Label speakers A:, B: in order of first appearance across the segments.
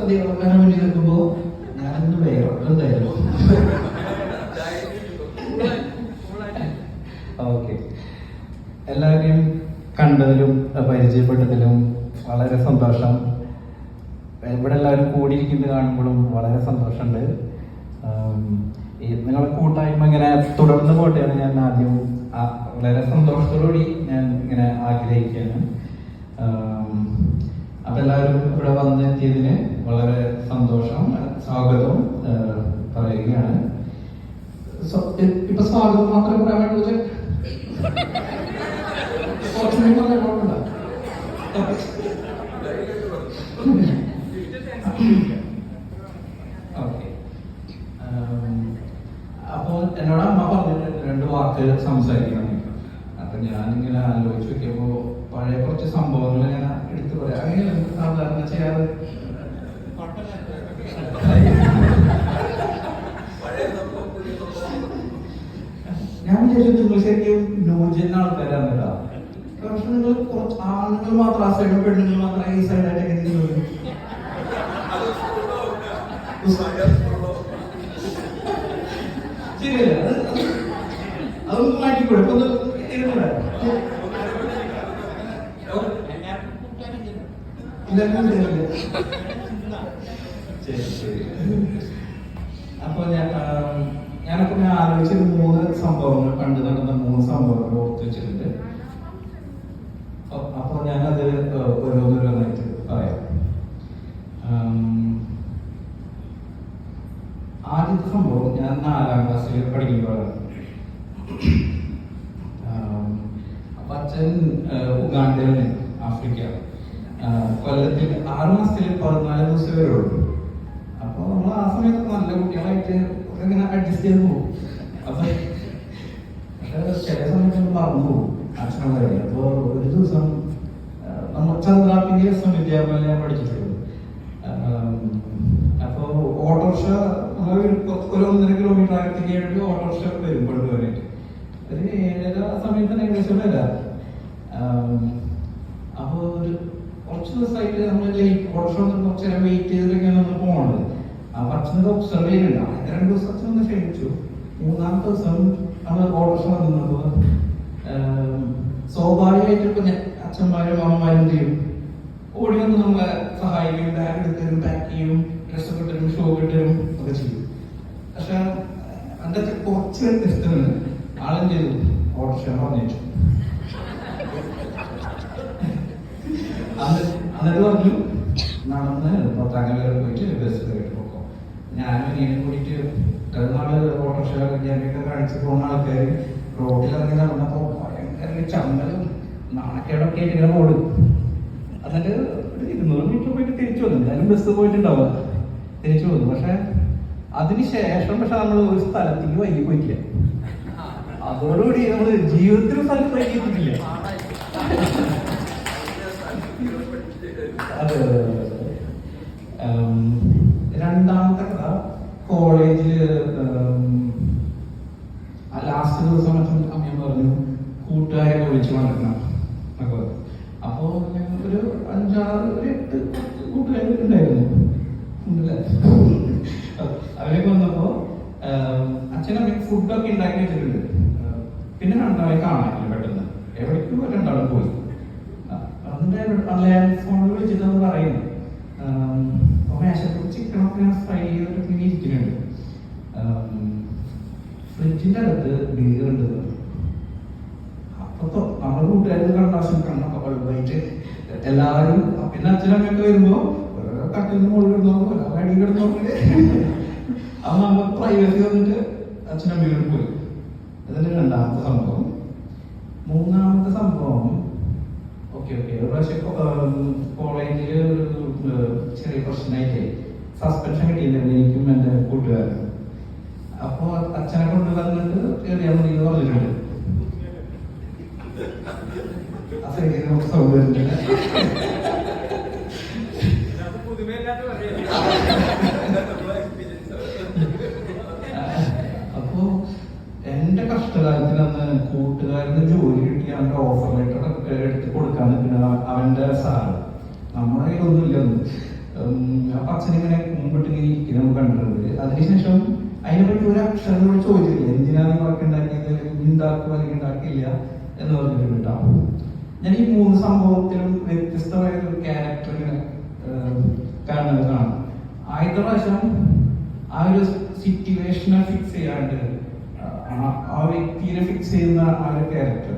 A: സദ്യ വെക്കാൻ വേണ്ടി നിൽക്കുമ്പോ ഞാനൊന്ന് വേറെന്തായിരുന്നു. ഓക്കെ, എല്ലാവരെയും കണ്ടതിലും പരിചയപ്പെട്ടതിലും വളരെ സന്തോഷം. ഇവിടെ എല്ലാവരും കൂടിയിരിക്കുന്നത് കാണുമ്പോഴും വളരെ സന്തോഷമുണ്ട്. നിങ്ങളുടെ കൂട്ടായ്മ ഇങ്ങനെ തുടർന്ന് പോട്ടെയാണ് ഞാൻ ആദ്യം വളരെ സന്തോഷത്തോടുകൂടി ഞാൻ ഇങ്ങനെ ആഗ്രഹിക്കുകയാണ്. അപ്പൊ എല്ലാവരും ഇവിടെ വന്നെത്തിയതിന് വളരെ സന്തോഷം, സ്വാഗതം പറയുകയാണ്. ഇപ്പൊ സ്വാഗതം മാത്രമേ പറയാൻ വേണ്ടത്, അപ്പോൾ എന്നോട് അമ്മ പറഞ്ഞിട്ട് 2 വാക്ക് സംസാരിക്കണം. അപ്പൊ ഞാനിങ്ങനെ ആലോചിച്ച് നോക്കിയപ്പോ പഴയ കുറച്ച് സംഭവങ്ങൾ ഞാൻ എടുത്തു പറയാം. അങ്ങനെ സാധാരണ ചെയ്യാറ്. ഞാൻ വിചാരിച്ചു നിങ്ങൾ ശരിക്കും ന്യൂജൻ ആൾക്കാരാണ് കേട്ടോ. പക്ഷെ നിങ്ങൾ കുറച്ച് ആണുങ്ങൾ മാത്രം ആ സൈഡും പെണ്ണുങ്ങൾ മാത്രം ഈ സൈഡായിട്ടൊക്കെ ചെയ്യുന്നത്. ശരിയല്ല, അതൊന്നും മാറ്റിക്കൂടെ? അപ്പൊ ഞാനപ്പോ ആലോചിച്ചത് 3 സംഭവങ്ങൾ, പണ്ട് നടന്ന 3 സംഭവങ്ങൾ ഓർത്ത് വെച്ചിട്ടുണ്ട്. അപ്പൊ ഞാനത് ഓരോന്നോരോന്നായിട്ട് പറയാം. ആദ്യത്തെ സംഭവം ഞാൻ 4ാം ക്ലാസ്സിൽ പഠിക്കുമ്പോഴാണ്. അപ്പൊ അച്ഛൻ ഉഗാണ്ടയിലാണ്, ആഫ്രിക്ക. കൊല്ലത്തിൽ 6 മാസത്തിൽ 14 ദിവസം വരുള്ളൂ. അപ്പൊ നമ്മൾ ആ സമയത്ത് നല്ല കുട്ടികളായിട്ട് ഇങ്ങനെ അഡ്ജസ്റ്റ് ചെയ്ത് പോകും. അപ്പൊ പക്ഷെ ചില സമയത്ത് മറന്നു പോകും അച്ഛനുള്ള കാര്യം. അപ്പൊ ഒരു ദിവസം നമ്മൾ ചന്ദ്രാപ്പിന്റെ വിദ്യാഭ്യാസം ഞാൻ പഠിച്ചിട്ടുള്ളൂ. അപ്പൊ ഓട്ടോറിക്ഷ ഒരു 1.5 കിലോമീറ്റർ അകത്തേക്ക് വേണ്ടി ഓട്ടോറിക്ഷ വരും കൊണ്ടുവരാനായിട്ട്. ഒരു 7:30 സമയത്ത് ഏകദേശം വരാം. അപ്പൊ ഒരു കുറച്ച് ദിവസമായിട്ട് നമ്മൾ ഓട്ടോറിക്ഷ കുറച്ച് നേരം വെയിറ്റ് ചെയ്തിട്ടൊക്കെയാണ് നമ്മൾ പോകണത്. അപ്പൊ അച്ഛനത് ഒബ്സർവ് ചെയ്യുന്നുണ്ട്. 2 ദിവസം അച്ഛൻ ഒന്ന് ക്ഷണിച്ചു. 3ാമത്തെ ദിവസം നമ്മൾ ഓട്ടോറിക്ഷ വന്നപ്പോ സ്വാഭാവികമായിട്ട് ഇപ്പൊ അച്ഛന്മാരും അമ്മമാരും ചെയ്യും, ഓടി വന്ന് നമ്മളെ സഹായിക്കും, ബാഗ് എടുത്തരും, പാക്ക് ചെയ്യും, ഡ്രസ്സൊക്കെ ഇട്ടരും, ഷൂ ഇട്ടരും ഒക്കെ ചെയ്യും. പക്ഷെ അതിന്റെ കുറച്ച് വ്യത്യസ്തമാണ്. ആളും ചെയ്തു ഓട്ടോറിക്ഷ വന്നിട്ടു. എന്നിട്ട് പറഞ്ഞു നടന്ന് 10ാം വരെ പോയിട്ട് ബസ് കയറി പോക്കോ. ഞാനും ഇങ്ങനെ കൂടിയിട്ട് നാള് ഓട്ടോറിക്ഷ വിദ്യാഭ്യാസം കാണിച്ചു പോകുന്ന ആൾക്കാർ റോഡിലിറങ്ങി നടന്നപ്പോ ഭയങ്കര ചമ്മലും നാണക്കേടൊക്കെ ആയിട്ട് ഇങ്ങനെ ഓടും. എന്നിട്ട് ഒരു 200 മീറ്റർ പോയിട്ട് തിരിച്ചു വന്നു. എന്തായാലും ബസ് പോയിട്ടുണ്ടാവുക, തിരിച്ചു വന്നു. പക്ഷെ അതിനുശേഷം നമ്മൾ ഒരു സ്ഥലത്തേക്ക് വൈകി പോയിട്ടില്ല. അതോടുകൂടി നമ്മൾ ജീവിതത്തിൽ സ്ഥലത്ത് വൈകിട്ടില്ല. അതെ. 2ാമത്തെ കഥ, കോളേജില് ലാസ്റ്റ് ദിവസം മറ്റും അമ്മയും പറഞ്ഞു കൂട്ടുകാരെ വിളിച്ചു കൊണ്ടിരുന്ന. അപ്പോ ഒരു 5-6-8 കൂട്ടുകാരുണ്ടായിരുന്നു. അവരെ വന്നപ്പോ അച്ഛനമ്മ ഫുഡൊക്കെ ഉണ്ടാക്കി വെച്ചിട്ടുണ്ട്. പിന്നെ 2ആളെ കാണാനില്ല. പെട്ടെന്ന് എവിടേക്കും 2ആളും പോയി. അതിന്റെ ഫോണിൽ വിളിച്ചിട്ടെന്ന് പറയുന്നു. മേശപ്പുറത്ത് ചിക്കനൊക്കെ ഫ്രൈ ചെയ്തിട്ട് ഇരിക്കുന്നുണ്ട്. ഫ്രിഡ്ജിന്റെ അടുത്ത് ബീർ ഉണ്ട്. അപ്പൊ നമ്മുടെ കൂട്ടുകാർക്ക് കണ്ടാശം കണ്ണൊക്കെ വെള്ളമായിട്ട് എല്ലാവരും. പിന്നെ അച്ഛനമ്മയൊക്കെ വരുമ്പോ ഓരോ കട്ടിലിന് മുകളിൽ കിടന്നോക്കും, ഓരോ അടി കിടന്നോക്കില്ല. അത് നമ്മൾ പ്രൈവസി വന്നിട്ട് അച്ഛനമ്മയോട് പോയി. അതിന്റെ 2ാമത്തെ സംഭവം. 3ാമത്തെ സംഭവം, ഒരു പ്രാവശ്യം കോളേജില് ഒരു ചെറിയ പ്രശ്നമായിട്ട് സസ്പെൻഷൻ കിട്ടിയില്ലായിരുന്നു എനിക്കും എന്റെ കൂട്ടുകാരനും. അപ്പൊ അച്ഛനെ കൊണ്ടുവന്നിട്ട് കയറിയാൽ മതി എന്ന് പറഞ്ഞിട്ടുണ്ട്. സൗകര്യം അപ്പോ എന്റെ കഷ്ടകാലത്തിൽ അന്ന് കൂട്ടുകാരന് ജോലി കിട്ടി അവന്റെ ഓഫർ ലെറ്റർ എടുത്ത് കൊടുക്കാൻ നിൽക്കുന്ന അവന്റെ സാറ്. നമ്മുടെ കയ്യിലൊന്നുമില്ലെന്ന്. അപ്പൊ അച്ഛനിങ്ങനെ മുമ്പിട്ട് ഇങ്ങനെ ഇരിക്കുന്നത് നമുക്ക് കണ്ടിട്ടുണ്ട്. അതിനുശേഷം അതിനെപ്പറ്റി ഒരു അക്ഷരം കൂടെ ചോദിച്ചില്ല, എന്തിനാണ് ഈ വർക്ക് ഉണ്ടാക്കിയത്, ഉണ്ടാക്കുക അല്ലെങ്കിൽ ഉണ്ടാക്കില്ല എന്ന് പറഞ്ഞിട്ടുണ്ട് കേട്ടോ. ഞാൻ ഈ 3 സംഭവത്തിലും വ്യത്യസ്തമായ ഒരു ക്യാരക്ടർ കാണും. ആദ്യത്തെ പ്രാവശ്യം ആ ഒരു സിറ്റുവേഷനെ ഫിക്സ് ചെയ്യാണ്ട് ആ വ്യക്തിയെ ഫിക്സ് ചെയ്യുന്ന ആ ഒരു ക്യാരക്ടർ.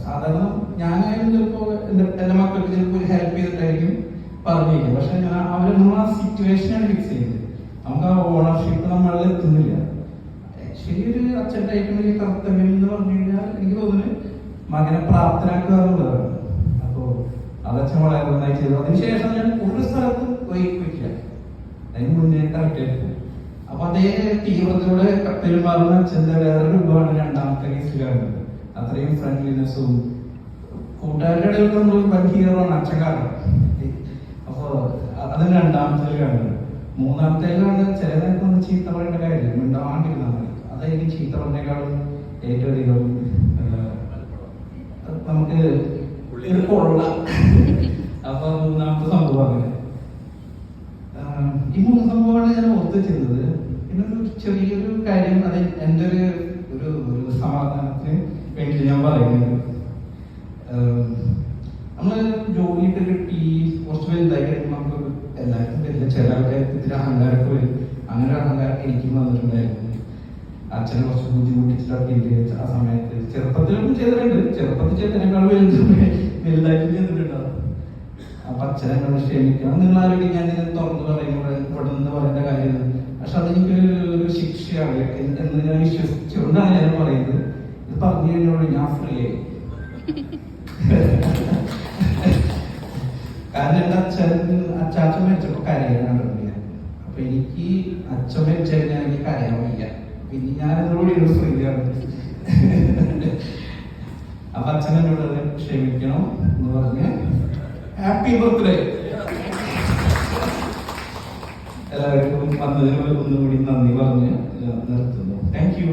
A: സാധാരണ ഞാനായാലും ചിലപ്പോ എന്റെ മക്കൾക്ക് ചിലപ്പോൾ ഹെൽപ്പ് ചെയ്തിട്ടായിരിക്കും പറഞ്ഞിരിക്കും. പക്ഷെ ഞാൻ നമ്മൾ ആ സിറ്റുവേഷനാണ് ഫിക്സ് ചെയ്യുന്നത്. നമുക്ക് ആ ഓണർഷിപ്പ് നമ്മളിൽ എത്തുന്നില്ല. ശരിയൊരു അച്ഛൻ്റെ ഏറ്റവും വലിയ കർത്തവ്യം എന്ന് പറഞ്ഞു കഴിഞ്ഞാൽ എനിക്ക് തോന്നുന്നു മകനെ പ്രാപ്തനാക്കുക എന്നുള്ളതാണ്. അപ്പോ അതച്ഛൻ വളരെ നന്നായി ചെയ്തു. അതിനുശേഷം ഞാൻ ഒരു സ്ഥലത്തും പോയിക്കില്ല, അതിന് മുന്നേ കറക്റ്റായിട്ട്. അപ്പൊ അതേ തീവ്രതയോടെ പെരുമാറുന്ന അച്ഛൻ്റെ വേറൊരു രൂപമാണ് രണ്ടാമത്തെ കേസിൽ കാണുന്നത്. അത്രയും ഫ്രണ്ട്ലിനെസ്സും കൂട്ടുകാരുടെ ഇടയിലൊക്കെ നമ്മൾ ബന്ധീകരമാണ് അച്ഛൻ കാരണം. അപ്പൊ അതിന് രണ്ടാമത്തെ കാണുന്നത്. മൂന്നാമത്തേലാണ് ചില നേരത്തെ ഒന്ന് ചീത്ത പറയേണ്ട കാര്യമില്ല, മിണ്ടാണ്ടിരുന്നാൽ മതി. അതായിരിക്കും ചീത്ത പറഞ്ഞേക്കാളും ഏറ്റവും അധികം നമുക്ക് കൊള്ളാം. അപ്പൊ മൂന്നാമത്തെ സംഭവം അങ്ങനെ. ഈ 3 സംഭവമാണ് ഞാൻ ഓർത്ത് ചെയ്തത്. പിന്നെ ഒരു ചെറിയൊരു കാര്യം, അത് എൻ്റെ ഒരു സമാധാനത്തിന് വേണ്ടി ഞാൻ പറയുന്നത്, നമ്മള് ജോലിയൊക്കെ കിട്ടി കുറച്ച് വലുതായി കഴിയുമ്പോൾ നമുക്ക് എല്ലാവർക്കും വരില്ല, ചില ആൾക്കാർക്ക് ഇതിൽ അഹങ്കാരമൊക്കെ വരും. അങ്ങനെ ഒരു അഹങ്കാരം എനിക്കും വന്നിട്ടുണ്ടായിരുന്നു. അച്ഛനെ കുറച്ച് ബുദ്ധിമുട്ടിച്ചിട്ടൊക്കെ ഉണ്ട് ആ സമയത്ത്. ചെറുപ്പത്തിലൊന്നും ചെയ്തിട്ടുണ്ട്, ചെറുപ്പത്തിൽ ചെയ്തതിനേക്കാൾ വലുതായിട്ടും ചെയ്തിട്ടുണ്ടാവും. അപ്പൊ അച്ഛനെ നമ്മൾ ക്ഷമിക്കണം. നിങ്ങൾ ആരോഗ്യം ഞാൻ ഇതിനെ തുറന്നു പറയുമ്പോൾ ഇവിടെ നിന്ന് പറയേണ്ട കാര്യമാണ്. പക്ഷെ അതെനിക്കൊരു ശിക്ഷയാണ് എന്ന് ഞാൻ വിശ്വസിച്ചുകൊണ്ടാണ് ഞാൻ പറയുന്നത്. ഇത് പറഞ്ഞു കഴിഞ്ഞോട് ഞാൻ ഫ്രീ ആയി. കാരണം എന്റെ അച്ചാച്ചൻ മരിച്ചപ്പോ കരയാനാണ് ഞാൻ. അപ്പൊ എനിക്ക് അച്ഛൻ മരിച്ചു കഴിഞ്ഞാൽ എനിക്ക് കരയാൻ വയ്യ. പിന്നെ ഞാൻ എന്നോട് ഫ്രീയാണ്. അപ്പൊ അച്ഛൻ എന്നോട് ക്ഷമിക്കണം എന്ന് പറഞ്ഞ് ഹാപ്പി ബർത്ത്ഡേ. എല്ലാവർക്കും വന്നതിന് ഒന്നുകൂടി നന്ദി പറഞ്ഞ് നിർത്തുന്നു. Thank you.